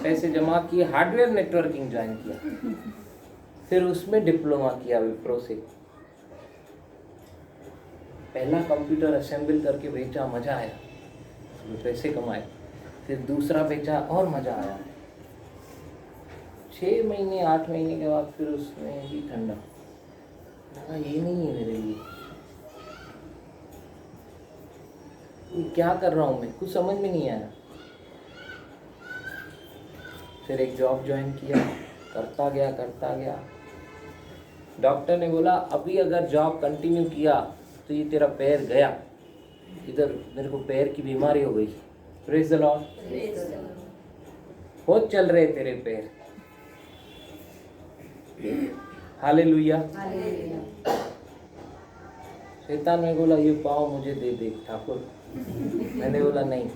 पैसे जमा किए, हार्डवेयर नेटवर्किंग ज्वाइन किया, फिर उसमें डिप्लोमा किया विप्रो से। पहला कंप्यूटर असेंबल करके बेचा, मज़ा आया, पैसे कमाए। फिर दूसरा बेचा और मज़ा आया। 6 महीने 8 महीने के बाद फिर उसमें ही ठंडा, ये नहीं है मेरे लिए, ये क्या कर रहा हूँ मैं, कुछ समझ में नहीं आया। फिर एक जॉब ज्वाइन किया, करता गया। डॉक्टर ने बोला अभी अगर जॉब कंटिन्यू किया तो ये तेरा पैर गया, इधर मेरे को पैर की बीमारी हो गई। Praise the Lord. बहुत चल रहे तेरे पैर। हालेलुया। शैतान ने बोला ये पाँव मुझे दे दे ठाकुर। मैंने बोला नहीं।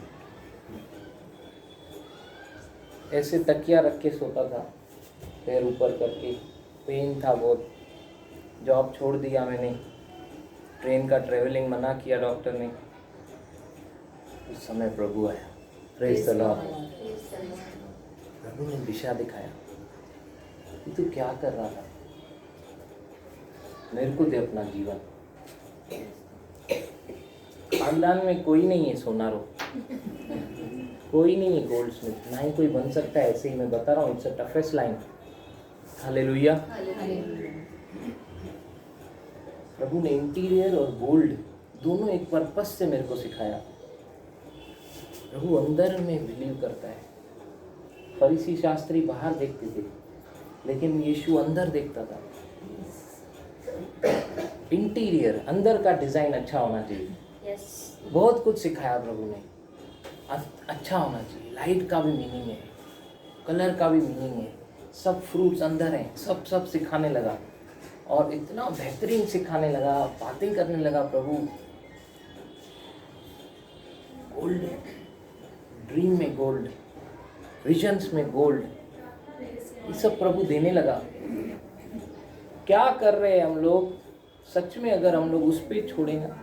ऐसे तकिया रख के सोता था, पैर ऊपर करके, पेन था बहुत। जॉब छोड़ दिया मैंने, ट्रेन का ट्रेवलिंग मना किया डॉक्टर ने। उस समय प्रभु आया। Praise the Lord. प्रभु ने दिशा दिखाया कि तू क्या कर रहा था, मेरे को दे अपना जीवन। खानदान में कोई नहीं है सोनारो, कोई नहीं है गोल्ड स्मिथ, ना ही कोई बन सकता है। ऐसे ही मैं बता रहा हूँ, it's a toughest line. Hallelujah. प्रभु ने इंटीरियर और गोल्ड दोनों एक पर्पस से मेरे को सिखाया। प्रभु अंदर में बिलीव करता है। फरीसी शास्त्री बाहर देखते थे, लेकिन यीशु अंदर देखता था। इंटीरियर, अंदर का डिजाइन अच्छा होना चाहिए। बहुत कुछ सिखाया प्रभु ने। अच्छा होना चाहिए, लाइट का भी मीनिंग है, कलर का भी मीनिंग है, सब फ्रूट्स अंदर हैं, सब सिखाने लगा। और इतना बेहतरीन सिखाने लगा, बातें करने लगा प्रभु। गोल्ड, ड्रीम में गोल्ड, विजन्स में गोल्ड, ये सब प्रभु देने लगा। क्या कर रहे हैं हम लोग, सच में अगर हम लोग उस पे छोड़े ना,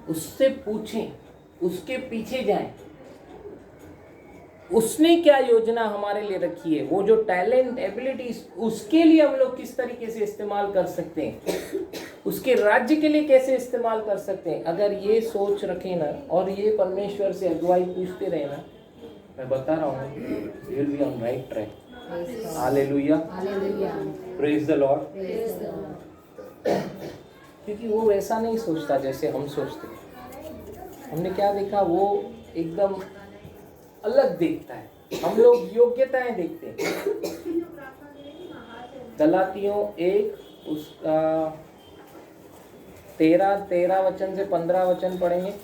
उससे पूछें, उसके पीछे जाएं, उसने क्या योजना हमारे लिए रखी है, वो जो टैलेंट एबिलिटीज उसके लिए हम लोग किस तरीके से इस्तेमाल कर सकते हैं, उसके राज्य के लिए कैसे इस्तेमाल कर सकते हैं, अगर ये सोच रखें ना और ये परमेश्वर से अगुवाई पूछते रहे ना, मैं बता रहा हूँ we will be on right track. Hallelujah, praise the lord. क्योंकि वो ऐसा नहीं सोचता जैसे हम सोचते हैं। हमने क्या देखा, वो एकदम अलग देखता है, हम लोग योग्यताएं देखते हैं। गलातियों 1 उसका 13 वचन से 15 वचन पढ़ेंगे।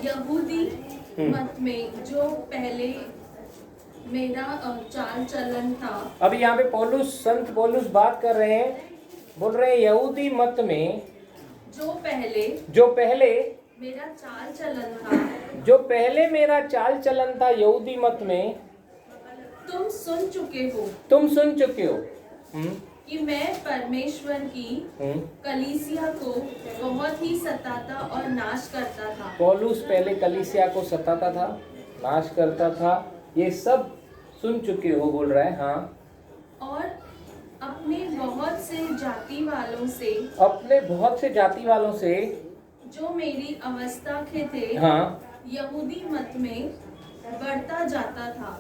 यहूदी मत में जो पहले मेरा चाल चलन था। अभी यहाँ पे संत पौलुस बात कर रहे हैं, बोल रहे हैं यहूदी मत में जो पहले मेरा चाल चलन था, जो पहले मेरा चाल चलन था यहूदी मत में, तुम सुन चुके हो कि मैं परमेश्वर की कलीसिया को बहुत ही सताता और नाश करता था। पौलुस पहले कलीसिया को सताता था, नाश करता था, ये सब सुन चुके हो बोल रहा है। हाँ, और अपने बहुत से जाति वालों से जो मेरी अवस्था के थे, हाँ, यहूदी मत में बढ़ता जाता था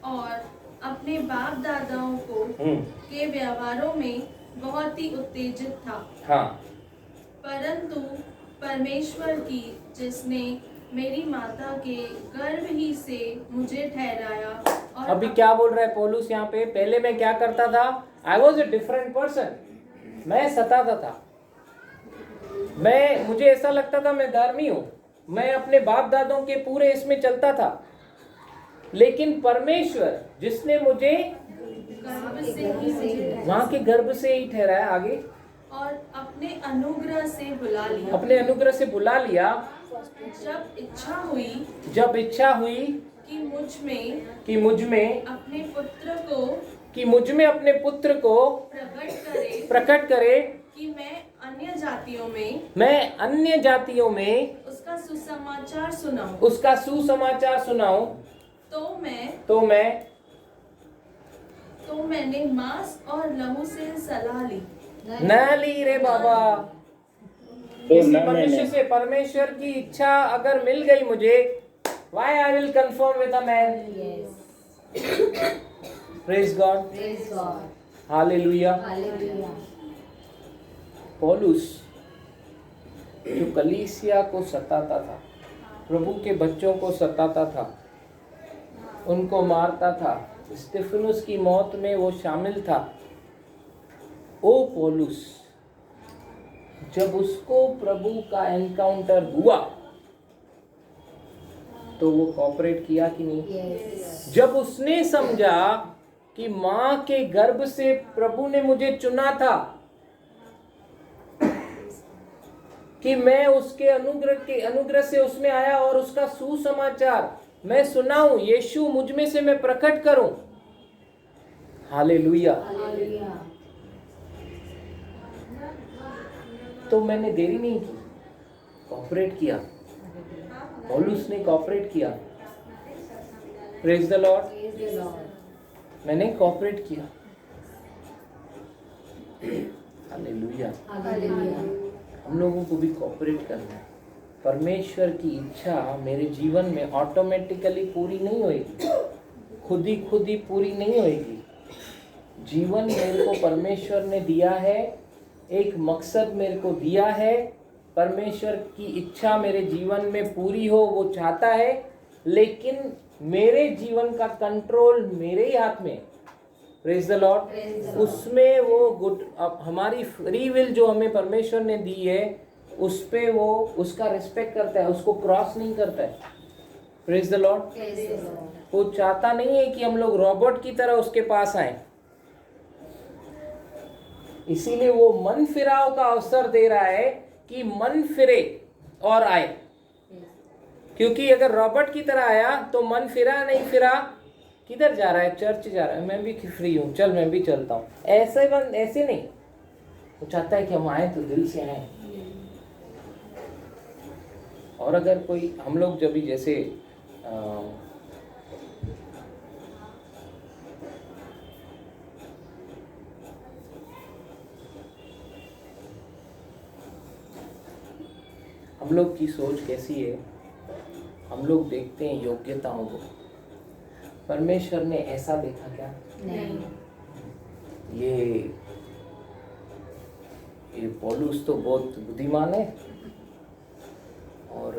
और अपने बाप दादाओं को के व्यवहारों में बहुत ही उत्तेजित था। हाँ, परंतु परमेश्वर की जिसने मेरी माता के गर्भ ही से मुझे ठहराया। और अभी क्या बोल रहा है पौलुस यहाँ पे, पहले मैं क्या करता था, I was a different person, मैं सताता था, मुझे ऐसा लगता था मैं धर्मी हूँ, मैं अपने बाप दादों के पूरे इसमें चलता था, लेकिन परमेश्वर जिसने मुझे गर्भ से ही मुझे वहां के गर्भ से ही ठहराया, आगे और अपने अनुग्रह से बुला लिया। अपने अनुग्रह से बुला लिया, जब इच्छा हुई कि मुझ में अपने पुत्र को प्रकट करे कि मैं अन्य जातियों में उसका सुसमाचार सुनाऊं, तो मैंने मांस और लहू से सलाह ली। न ली रे बाबा, किसी मनुष्य से परमेश्वर की इच्छा अगर मिल गई मुझे, why I will conform with a man? Praise God. Hallelujah. पौलुस जो कलीसिया को सताता था, प्रभु के बच्चों को सताता था, उनको मारता था, स्तिफनुस की मौत में वो शामिल था। ओ पौलुस, जब उसको प्रभु का एनकाउंटर हुआ तो वो कॉपरेट किया कि नहीं? जब उसने समझा कि माँ के गर्भ से प्रभु ने मुझे चुना था कि मैं उसके अनुग्रह से उसमें आया और उसका सुसमाचार मैं सुनाऊं, यीशु मुझ में से मैं प्रकट करूं। हालेलुया। तो मैंने देरी नहीं की, कॉपरेट किया, पौलुस ने कॉपरेट किया। Praise the Lord. मैंने कॉपरेट किया। हालेलुया। हम लोगों को भी कॉपरेट करना है। परमेश्वर की इच्छा मेरे जीवन में ऑटोमेटिकली पूरी नहीं होगी, खुद ही पूरी नहीं होगी। जीवन मेरे को परमेश्वर ने दिया है, एक मकसद मेरे को दिया है, परमेश्वर की इच्छा मेरे जीवन में पूरी हो वो चाहता है, लेकिन मेरे जीवन का कंट्रोल मेरे ही हाथ में। Praise the Lord. उसमें वो गुड, हमारी फ्री विल जो हमें परमेश्वर ने दी है, उस पे वो उसका रिस्पेक्ट करता है, उसको क्रॉस नहीं करता है। Praise the Lord. वो चाहता नहीं है कि हम लोग रोबोट की तरह उसके पास आए। इसीलिए वो मन फिराव का अवसर दे रहा है कि मन फिरे और आए। क्योंकि अगर रॉबर्ट की तरह आया तो मन फिरा नहीं फिरा, किधर जा रहा है, चर्च जा रहा है, मैं भी फ्री हूँ, चल मैं भी चलता हूँ, ऐसे नहीं। वो चाहता है कि हम आए तो दिल से आए। और अगर कोई हम लोग जब भी जैसे हम लोग की सोच कैसी है, हम लोग देखते हैं योग्यताओं को। परमेश्वर ने ऐसा देखा क्या? नहीं। ये पौलुस तो बहुत बुद्धिमान है और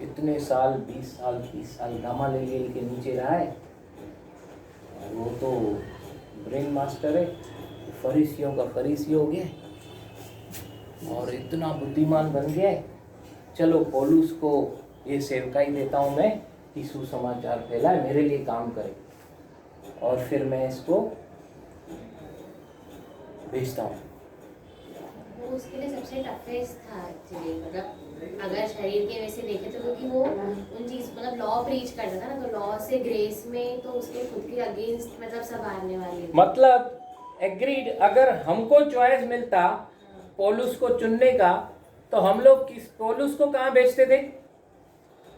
इतने साल 20 साल 30 साल गामालिएल के नीचे रहा है, और वो तो ब्रेन मास्टर है, फरीसियों का फरीसी हो गया और इतना बुद्धिमान बन गया है। चलो पौलुस को ये सेवकाई देता हूँ मैं कि सुसमाचार फैलाए, मेरे लिए काम करे, और फिर मैं इसको भेजता हूँ। वो उसके लिए सबसे टफेस्ट था एक्चुअली, मतलब अगर शरीर के वैसे देखे तो, क्योंकि वो उन चीज मतलब लॉ प्रीच करता था ना, तो लॉ से ग्रेस में तो उसके खुद के अगेंस्ट मतलब सब हारने वाले थे। मतलब एग्रीड, अगर हमको चॉइस मिलता पौलुस को चुनने का, तो हम लोग किस पौलुस को कहाँ भेजते थे?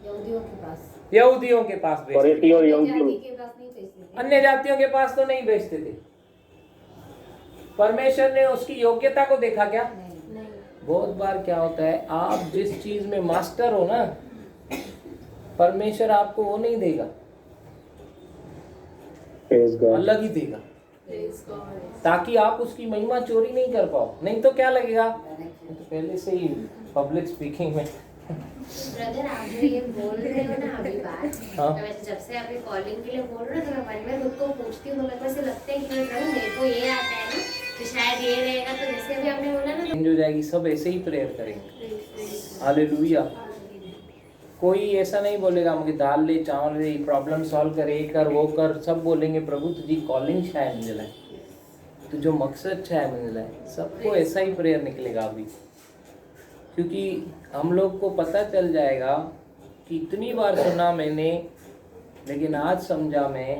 यहूदियों के पास। यहूदियों के पास भेजते थे, जाति के पास नहीं भेजते थे। अन्य जातियों के पास तो नहीं भेजते थे। परमेश्वर ने उसकी योग्यता को देखा क्या? नहीं। बहुत बार क्या होता है, आप जिस चीज में मास्टर हो ना, परमेश्वर आपको वो नहीं देगा, अलग ही देगा, ताकि आप उसकी महिमा चोरी नहीं कर पाओ। नहीं तो क्या लगेगा, तो पहले से ही पब्लिक स्पीकिंग में ब्रदर आप जो ये बोल रहे हो ना अभी बात, हाँ। तो वैसे जब से आप कॉलिंग के लिए बोल रहे हो तो मैं मन में खुद को पूछती हूँ, तो मेरे को ऐसे लगता है कि मेरे को ये आता है ना, तो शायद ये रहेगा। तो जैसे अभी आपने बोला ना, चेंज हो जाएगी। सब ऐसे ही प्रेयर करेंगे, हालेलुया। कोई ऐसा नहीं बोलेगा मुझे दाल ले चावल ले, प्रॉब्लम सॉल्व कर, ये कर वो कर। सब बोलेंगे प्रभु तुझी कॉलिंग शायद मिला है, तो जो मकसद शायद मिला है। सबको ऐसा ही प्रेयर निकलेगा अभी, क्योंकि हम लोग को पता चल जाएगा कि इतनी बार सुना मैंने, लेकिन आज समझा मैं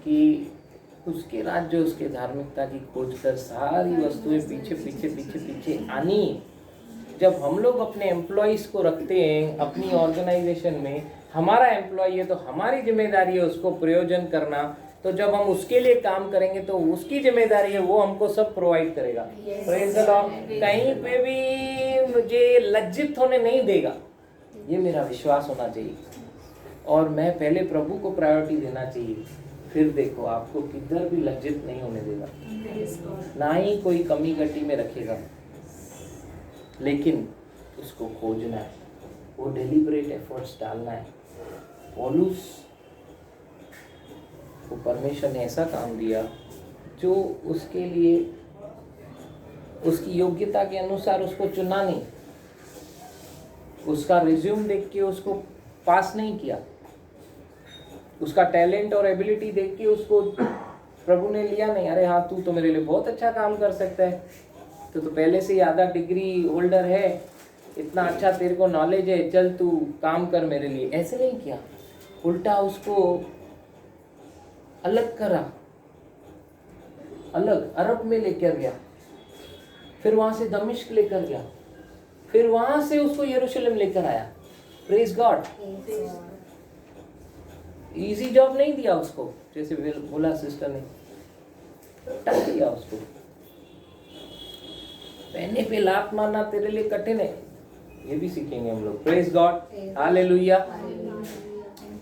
कि उसके राज्य उसके धार्मिकता की खोज कर सारी वस्तुएं पीछे पीछे पीछे पीछे आनी। जब हम लोग अपने एम्प्लॉइज को रखते हैं अपनी ऑर्गेनाइजेशन में, हमारा एम्प्लॉय है तो हमारी जिम्मेदारी है उसको प्रयोजन करना। तो जब हम उसके लिए काम करेंगे तो उसकी जिम्मेदारी है, वो हमको सब प्रोवाइड करेगा। Praise the Lord. कहीं पे भी मुझे लज्जित होने नहीं देगा, ये मेरा विश्वास होना चाहिए। और मैं पहले प्रभु को प्रायोरिटी देना चाहिए, फिर देखो आपको किधर भी लज्जित नहीं होने देगा, ना ही कोई कमी गटी में रखेगा। लेकिन उसको खोजना है, वो डेलिब्रेट एफर्ट्स डालना है। पौलुस को परमेश्वर ने ऐसा काम दिया जो उसके लिए उसकी योग्यता के अनुसार उसको चुना नहीं, उसका रिज्यूम देख के उसको पास नहीं किया, उसका टैलेंट और एबिलिटी देख के उसको प्रभु ने लिया नहीं। अरे हाँ तू तो मेरे लिए बहुत अच्छा काम कर सकता है, तो पहले से ही आधा डिग्री होल्डर है, इतना अच्छा तेरे को नॉलेज है, चल तू काम कर मेरे लिए। ऐसे नहीं किया, उल्टा उसको अलग करा, अलग अरब में लेकर गया, फिर वहां से दमिश्क लेकर गया, फिर वहां से उसको यरूशलेम लेकर आया। Praise God. इजी जॉब नहीं दिया उसको, जैसे बोला सिस्टर ने, टफ दिया उसको। पहने पे लात मारना तेरे लिए कठिन है, ये भी सीखेंगे हम लोग। Praise God, hallelujah,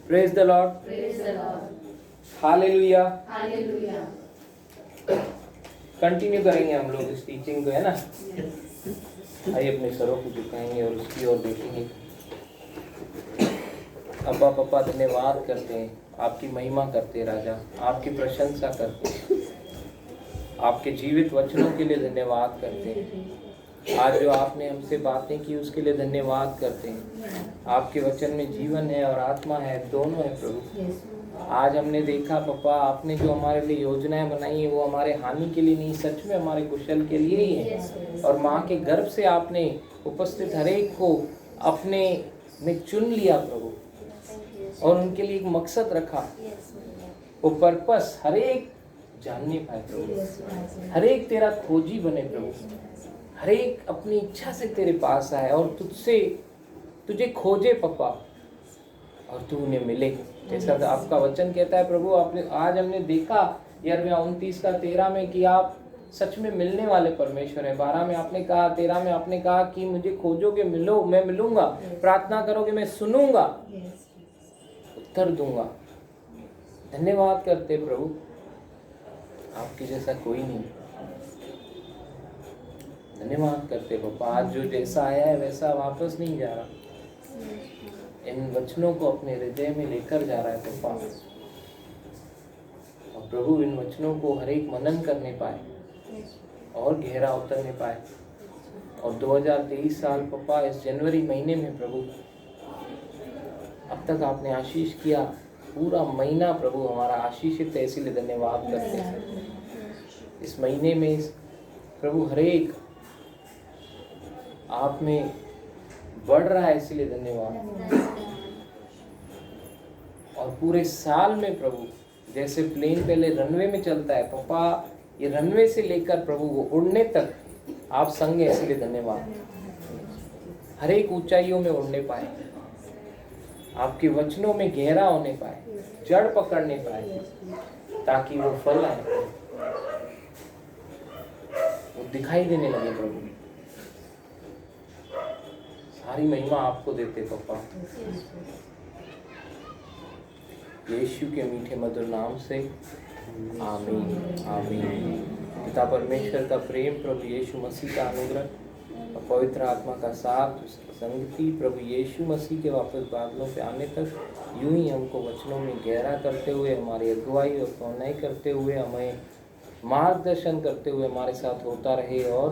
praise the lord, hallelujah. Continue करेंगे हम लोग इस टीचिंग को, है ना। आइए अपने सरों को झुकाएंगे और उसकी ओर देखेंगे। अब्बा पापा धन्यवाद करते हैं, आपकी महिमा करते हैं राजा, आपकी प्रशंसा करते हैं, आपके जीवित वचनों के लिए धन्यवाद करते हैं। आज जो आपने हमसे बातें की उसके लिए धन्यवाद करते हैं। आपके वचन में जीवन है और आत्मा है, दोनों है प्रभु। आज हमने देखा पापा, आपने जो हमारे लिए योजनाएं बनाई है वो हमारे हानि के लिए नहीं, सच में हमारे कुशल के लिए ही है। और माँ के गर्भ से आपने उपस्थित हरेक को अपने में चुन लिया प्रभु, और उनके लिए एक मकसद रखा, वो पर्पस हरेक जानने पाए प्रभु, हरेक तेरा खोजी बने प्रभु, हरेक अपनी इच्छा से तेरे पास आए और तुझे खोजे पापा, और तू उन्हें मिले, जैसा आपका वचन कहता है प्रभु। आपने आज हमने देखा यिर्मयाह 29:13 में कि आप सच में मिलने वाले परमेश्वर हैं। 12 में आपने कहा, 13 में आपने कहा कि मुझे खोजोगे मिलो, मैं मिलूंगा, प्रार्थना करोगे मैं सुनूंगा, उत्तर दूंगा। धन्यवाद करते प्रभु, आपके जैसा कोई नहीं। धन्यवाद करते पापा, आज जो जैसा आया है वैसा वापस नहीं जा रहा, इन वचनों को अपने हृदय में लेकर जा रहा है पापा। और प्रभु इन वचनों को हर एक मनन करने पाए और गहरा उतरने पाए। और 2023 साल पापा इस जनवरी महीने में प्रभु अब तक आपने आशीष किया, पूरा महीना प्रभु हमारा आशीषित है, इसीलिए धन्यवाद करते हैं। इस महीने में प्रभु हर एक आप में बढ़ रहा है, इसीलिए धन्यवाद। और पूरे साल में प्रभु जैसे प्लेन पहले रनवे में चलता है पापा, ये रनवे से लेकर प्रभु वो उड़ने तक आप संग हैं, इसीलिए धन्यवाद। हर एक ऊंचाइयों में उड़ने पाए, आपके वचनों में गहरा होने पाए, जड़ पकड़ने पाए, ताकि वो फल आए, वो दिखाई देने लगे प्रभु। सारी महिमा आपको देते पापा, यीशु के मीठे मधुर नाम से आमीन आमीन। पिता परमेश्वर का प्रेम, प्रभु यीशु मसीह का अनुग्रह और पवित्र आत्मा का साथ, उसकी संगति प्रभु यीशु मसीह के वापस बादलों पे आने तक यूं ही हमको वचनों में गहरा करते हुए, हमारी अगुवाई और पौनाई करते हुए, हमें मार्गदर्शन करते हुए हमारे साथ होता रहे और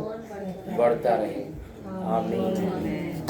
बढ़ता रहे। आमीन।